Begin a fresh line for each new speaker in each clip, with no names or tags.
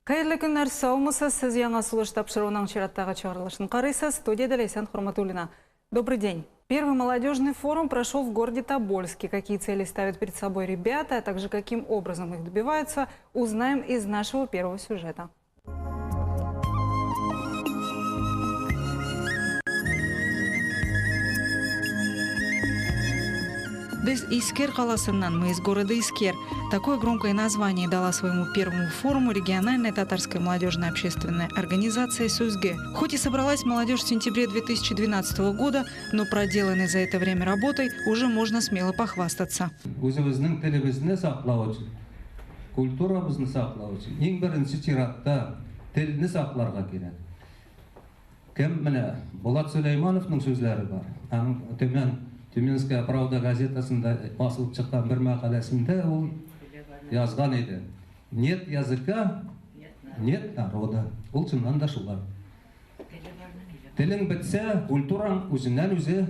Қайырлы күннәр, саумысыз, сіз яңа сұлыш тапшыруының чираттағы чығарылышын қарайсыз, студияда Лейсан Хурматуллина. Добрый день. Первый молодежный форум прошел в городе Тобольске. Какие цели ставят перед собой ребята, а также каким образом их добиваются, узнаем из нашего первого сюжета. Без Искер қаласынан, мы из города Искер. Такое громкое название дала своему первому форуму региональная татарская молодежная общественная организация «Сөзге». Хоть и собралась молодежь в сентябре 2012 года, но проделанной за это время работой уже можно смело похвастаться.
Тюменская правда газетасында басылып чыккан бер макаласында ул язган иде. Нет языка, нет народа. Ул чыннан да шулай. Телең бетсә, культураң үзеннән үзе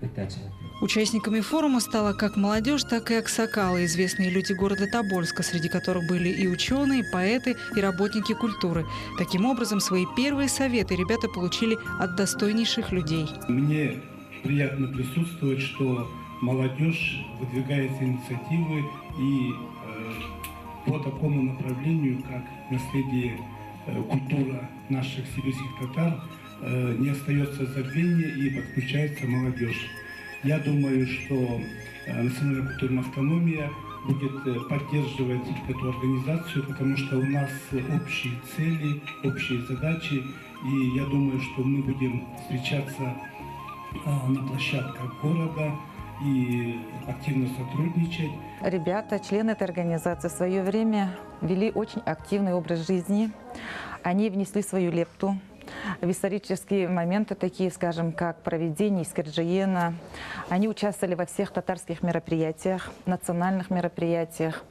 бетәчәк.
Участниками форума стала как молодежь, так и аксакалы, известные люди города Тобольска, среди которых были и ученые, и поэты, и работники культуры. Таким образом, свои первые советы ребята получили от достойнейших людей.
Мне приятно присутствовать, что молодежь выдвигает инициативы и по такому направлению, как наследие культура наших сибирских татар, не остается забвения и подключается молодежь. Я думаю, что национальная культурная автономия будет поддерживать эту организацию, потому что у нас общие цели, общие задачи, и я думаю, что мы будем встречаться на площадках города и активно сотрудничать.
Ребята, члены этой организации, в свое время вели очень активный образ жизни. Они внесли свою лепту в исторические моменты, такие, скажем, как проведение Искерджиена. Они участвовали во всех татарских мероприятиях, национальных мероприятиях,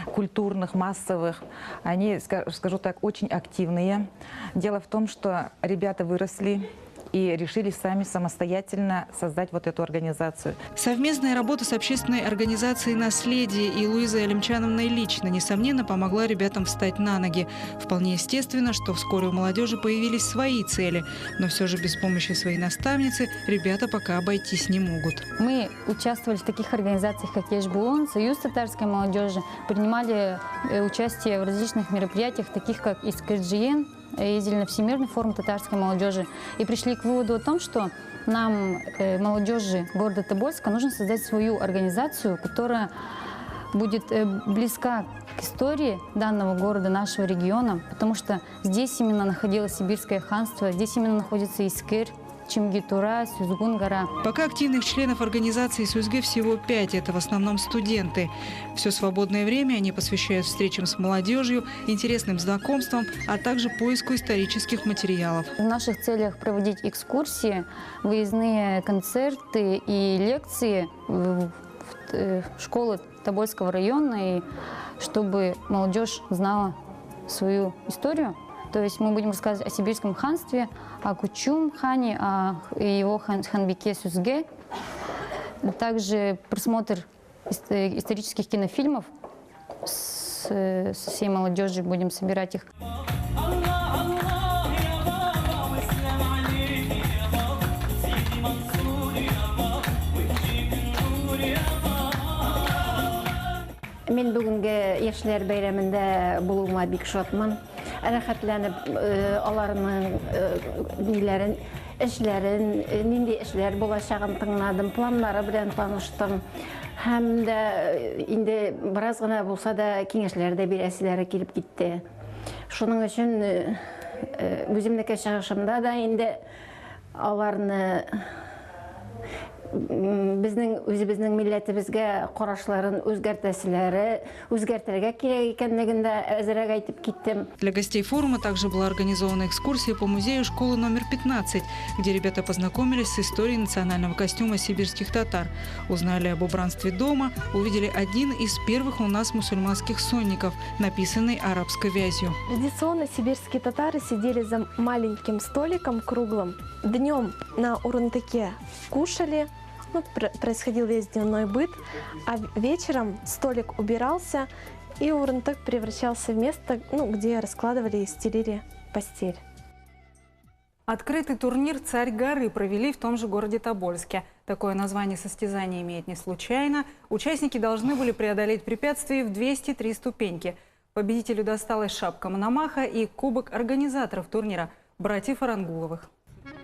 культурных, массовых. Они, скажу так, очень активные. Дело в том, что ребята выросли и решили сами самостоятельно создать вот эту организацию.
Совместная работа с общественной организацией «Наследие» и Луизой Алимчановной лично, несомненно, помогла ребятам встать на ноги. Вполне естественно, что вскоре у молодежи появились свои цели, но все же без помощи своей наставницы ребята пока обойтись не могут.
Мы участвовали в таких организациях, как Ешбулон, Союз татарской молодежи, принимали участие в различных мероприятиях, таких как Искерджиен, ездили на Всемирный форум татарской молодежи и пришли к выводу о том, что нам, молодежи города Тобольска, нужно создать свою организацию, которая будет близка к истории данного города, нашего региона, потому что здесь именно находилось Сибирское ханство, здесь именно находится Искер, Чимгитура, Сюзгун-гора.
Пока активных членов организации «Сөзге» всего 5, это в основном студенты. Все свободное время они посвящают встречам с молодежью, интересным знакомствам, а также поиску исторических материалов.
В наших целях проводить экскурсии, выездные концерты и лекции в школы Тобольского района, и чтобы молодежь знала свою историю. То есть мы будем рассказывать о Сибирском ханстве, о Кучум хане, о его ханбеке Сөзге. Также просмотр исторических кинофильмов с всей молодежью, будем собирать их.
Мен бүгінгі яшьләр бәйрәмендә булуыма бик шатман. Рәхәтләнеп, аларның ниләрен, эшләрен, нинди эшләр булачагын тыңладым, планнары белән таныштым. Һәм дә инде бераз гына булса да киңәшләр дә бирәселәре килеп китте. Шуның өчен үземнеке чыгышымда да инде аларны үзебезнең милләтебезгә карашларын үзгәртергә кирәк икәнлеген дә әзрәк әйтеп киттем.
Для гостей форума также была организована экскурсия по музею школы номер 15, где ребята познакомились с историей национального костюма сибирских татар, узнали об убранстве дома, увидели один из первых у нас мусульманских сонников, написанный арабской вязью.
Традиционно сибирские татары сидели за маленьким столиком круглым. Днем на урундыке кушали, происходил весь дневной быт, а вечером столик убирался и Урынтык превращался в место, где раскладывали и стелили постель.
Открытый турнир «Царь горы» провели в том же городе Тобольске. Такое название состязания имеет не случайно. Участники должны были преодолеть препятствия в 203 ступеньки. Победителю досталась шапка Мономаха и кубок организаторов турнира – братьев Арангуловых.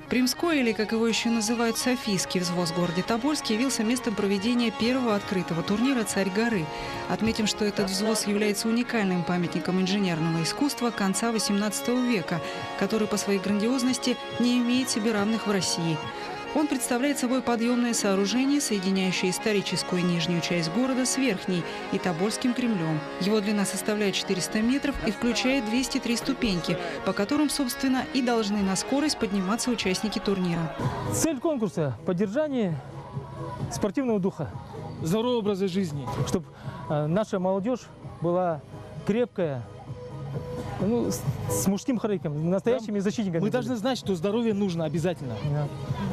Примской, или, как его еще называют, Софийский взвоз в городе Тобольске, явился местом проведения первого открытого турнира «Царь горы». Отметим, что этот взвоз является уникальным памятником инженерного искусства конца XVIII века, который по своей грандиозности не имеет себе равных в России. Он представляет собой подъемное сооружение, соединяющее историческую нижнюю часть города с верхней и Тобольским Кремлем. Его длина составляет 400 метров и включает 203 ступеньки, по которым, собственно, и должны на скорость подниматься участники турнира.
Цель конкурса – поддержание спортивного духа, здорового образа жизни, чтобы наша молодежь была крепкая, с мужским характером, настоящими защитниками. Мы должны знать, что здоровье нужно обязательно. Да.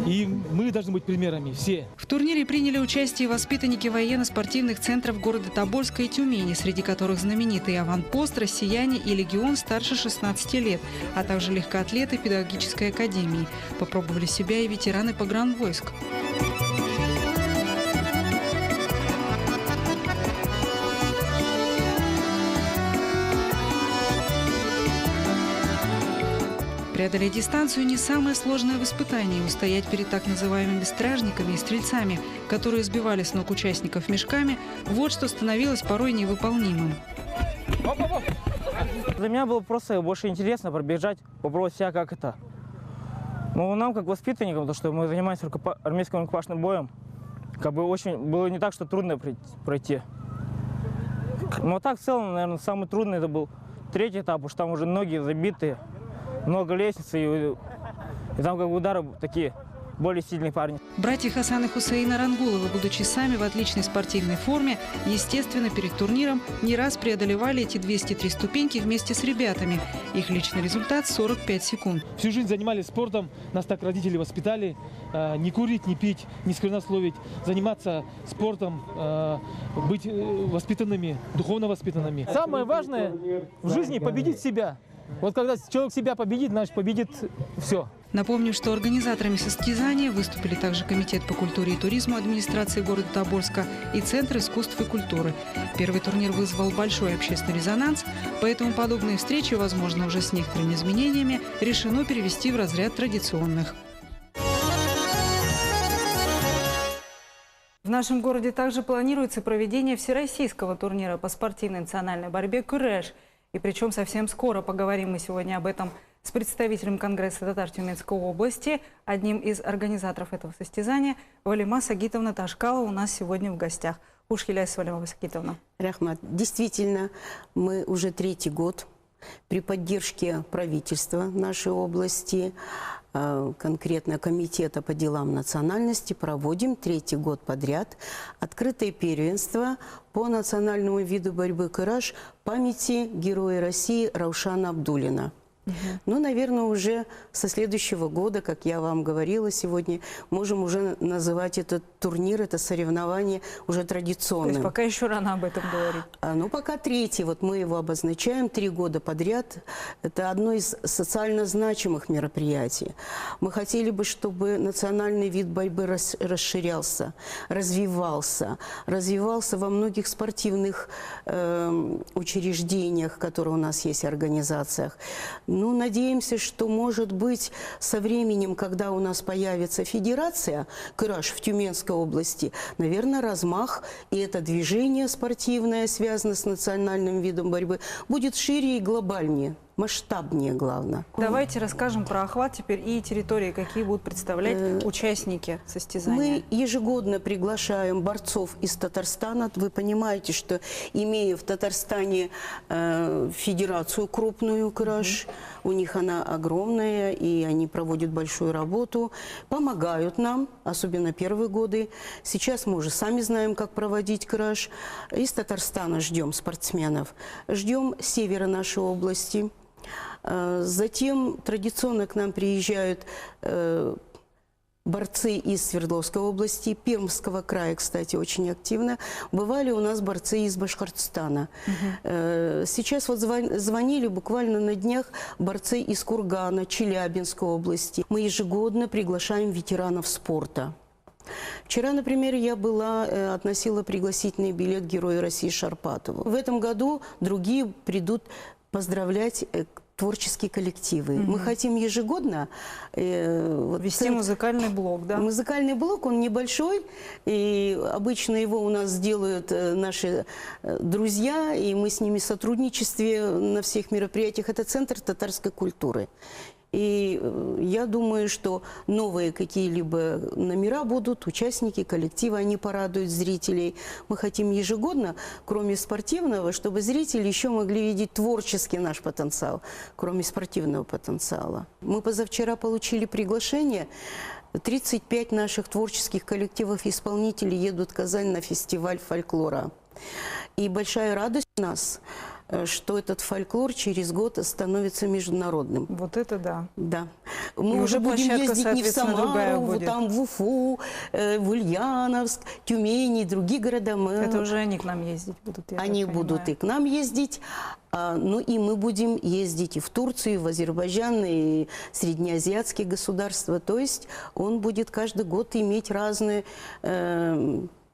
И мы должны быть примерами все.
В турнире приняли участие воспитанники военно-спортивных центров города Тобольска и Тюмени, среди которых знаменитые «Аванпост», «Россияне» и «Легион» старше 16 лет, а также легкоатлеты педагогической академии. Попробовали себя и ветераны погранвойск. Преодолеть дистанцию не самое сложное в испытании. Устоять перед так называемыми стражниками и стрельцами, которые сбивали с ног участников мешками, вот что становилось порой невыполнимым.
Для меня было просто больше интересно пробежать, попробовать себя, как это. Но нам, как воспитанникам, то, что мы занимаемся армейским рукопашным боем, очень было не так, что трудно пройти. Но так в целом, наверное, самый трудный это был третий этап, потому что там уже ноги забитые. Много лестниц, и там удары такие более сильные парни.
Братья Хасан и Хусейн Арангуловы, будучи сами в отличной спортивной форме, естественно, перед турниром не раз преодолевали эти 203 ступеньки вместе с ребятами. Их личный результат – 45 секунд.
Всю жизнь занимались спортом, нас так родители воспитали. Не курить, не пить, не сквернословить, заниматься спортом, быть воспитанными, духовно воспитанными. Самое важное в жизни – победить себя. Вот когда человек себя победит, значит победит все.
Напомню, что организаторами состязания выступили также Комитет по культуре и туризму администрации города Тобольска и Центр искусств и культуры. Первый турнир вызвал большой общественный резонанс, поэтому подобные встречи, возможно, уже с некоторыми изменениями, решено перевести в разряд традиционных. В нашем городе также планируется проведение всероссийского турнира по спортивной национальной борьбе «Кюреш». И причем совсем скоро. Поговорим мы сегодня об этом с представителем Конгресса татар Тюменской области, одним из организаторов этого состязания. Валима Сагитовна Ташкалова у нас сегодня в гостях. Ушхиляйс, Валима Сагитовна.
Рахмат. Действительно, мы уже третий год при поддержке правительства нашей области, конкретно Комитета по делам национальности, проводим третий год подряд открытое первенство по национальному виду борьбы «Кюреш» памяти Героя России Раушана Абдуллина. Ну, наверное, уже со следующего года, как я вам говорила сегодня, можем уже называть этот турнир, это соревнование уже традиционным.
То есть пока еще рано об этом говорить?
Ну, пока третий, вот мы его обозначаем 3 года подряд. Это одно из социально значимых мероприятий. Мы хотели бы, чтобы национальный вид борьбы расширялся, развивался во многих спортивных учреждениях, которые у нас есть, организациях. Ну, надеемся, что, может быть, со временем, когда у нас появится федерация «Кюреш» в Тюменской области, наверное, размах и это движение спортивное, связанное с национальным видом борьбы, будет шире и глобальнее. Масштабнее, главное.
Давайте расскажем про охват теперь и территории, какие будут представлять участники состязания.
Мы ежегодно приглашаем борцов из Татарстана. Вы понимаете, что имея в Татарстане федерацию крупную «Кюреш», у них она огромная, и они проводят большую работу, помогают нам, особенно первые годы. Сейчас мы уже сами знаем, как проводить «Кюреш». Из Татарстана ждем спортсменов, ждем севера нашей области. Затем традиционно к нам приезжают борцы из Свердловской области, Пермского края, кстати, очень активно. Бывали у нас борцы из Башкортостана. Сейчас вот звонили буквально на днях борцы из Кургана, Челябинской области. Мы ежегодно приглашаем ветеранов спорта. Вчера, например, я относила пригласительный билет Герою России Шарпатову. В этом году другие придут поздравлять творческие коллективы. Мы хотим ежегодно
вести музыкальный блок, да?
Музыкальный блок, он небольшой, и обычно его у нас делают наши друзья, и мы с ними в сотрудничестве на всех мероприятиях. Это Центр татарской культуры. И я думаю, что новые какие-либо номера будут, участники коллектива, они порадуют зрителей. Мы хотим ежегодно, кроме спортивного, чтобы зрители еще могли видеть творческий наш потенциал, кроме спортивного потенциала. Мы позавчера получили приглашение. 35 наших творческих коллективов и исполнителей едут в Казань на фестиваль фольклора. И большая радость у нас, что этот фольклор через год становится международным.
Вот это да.
Да. Мы уже будем
площадка,
ездить не в Самару, там, в Уфу, в Ульяновск, Тюмень и другие города.
Это уже они к нам ездить будут, я
Они
так
будут и к нам ездить. Ну и мы будем ездить и в Турцию, и в Азербайджан, и среднеазиатские государства. То есть он будет каждый год иметь разные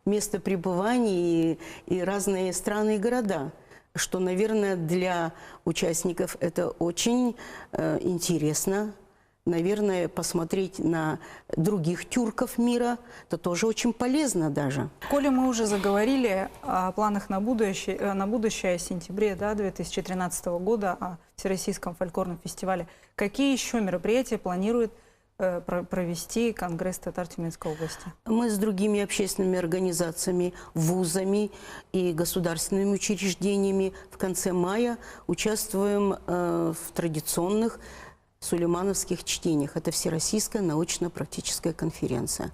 места пребывания и разные страны и города. Что, наверное, для участников это очень интересно. Наверное, посмотреть на других тюрков мира, это тоже очень полезно даже.
Коли мы уже заговорили о планах на будущее, о сентябре 2013 года, о Всероссийском фольклорном фестивале, какие еще мероприятия планирует провести Конгресс татар Тюменской области? Мы
с другими общественными организациями, вузами и государственными учреждениями в конце мая участвуем в традиционных сулеймановских чтениях. Это Всероссийская научно-практическая конференция.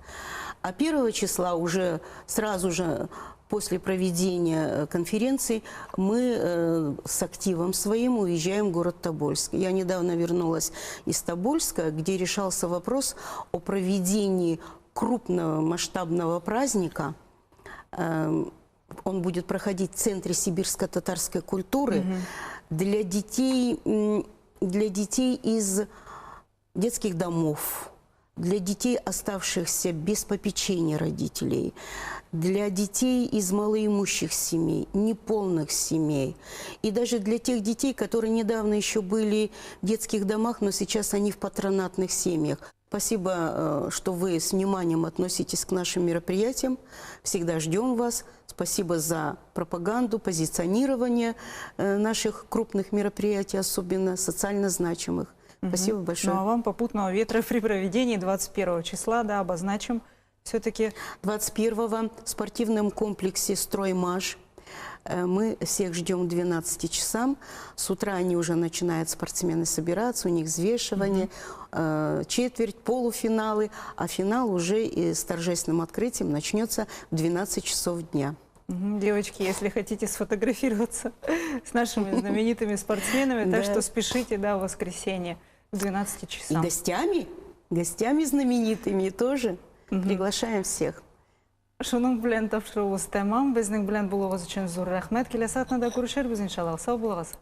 А 1 числа уже сразу же после проведения конференции мы с активом своим уезжаем в город Тобольск. Я недавно вернулась из Тобольска, где решался вопрос о проведении крупного масштабного праздника. Он будет проходить в Центре сибирско-татарской культуры для детей из детских домов, для детей, оставшихся без попечения родителей, для детей из малоимущих семей, неполных семей. И даже для тех детей, которые недавно еще были в детских домах, но сейчас они в патронатных семьях. Спасибо, что вы с вниманием относитесь к нашим мероприятиям. Всегда ждем вас. Спасибо за пропаганду, позиционирование наших крупных мероприятий, особенно социально значимых. Спасибо большое.
Ну а вам попутного ветра при проведении 21 числа, да, обозначим все-таки.
21-го в спортивном комплексе «Строймаш». Мы всех ждем к 12 часам. С утра они уже начинают, спортсмены, собираться, у них взвешивание, четверть, полуфиналы, а финал уже с торжественным открытием начнется в 12 часов дня.
Девочки, если хотите сфотографироваться с нашими знаменитыми спортсменами, так что спешите, в воскресенье в 12 часам.
И гостями знаменитыми тоже приглашаем всех.
Шуның белән тапшыруыбыз тәмам. Безнең белән булуыгыз өчен зур рәхмәт. Киләсе атнада күрешербез иншаллах. Сау булыгыз.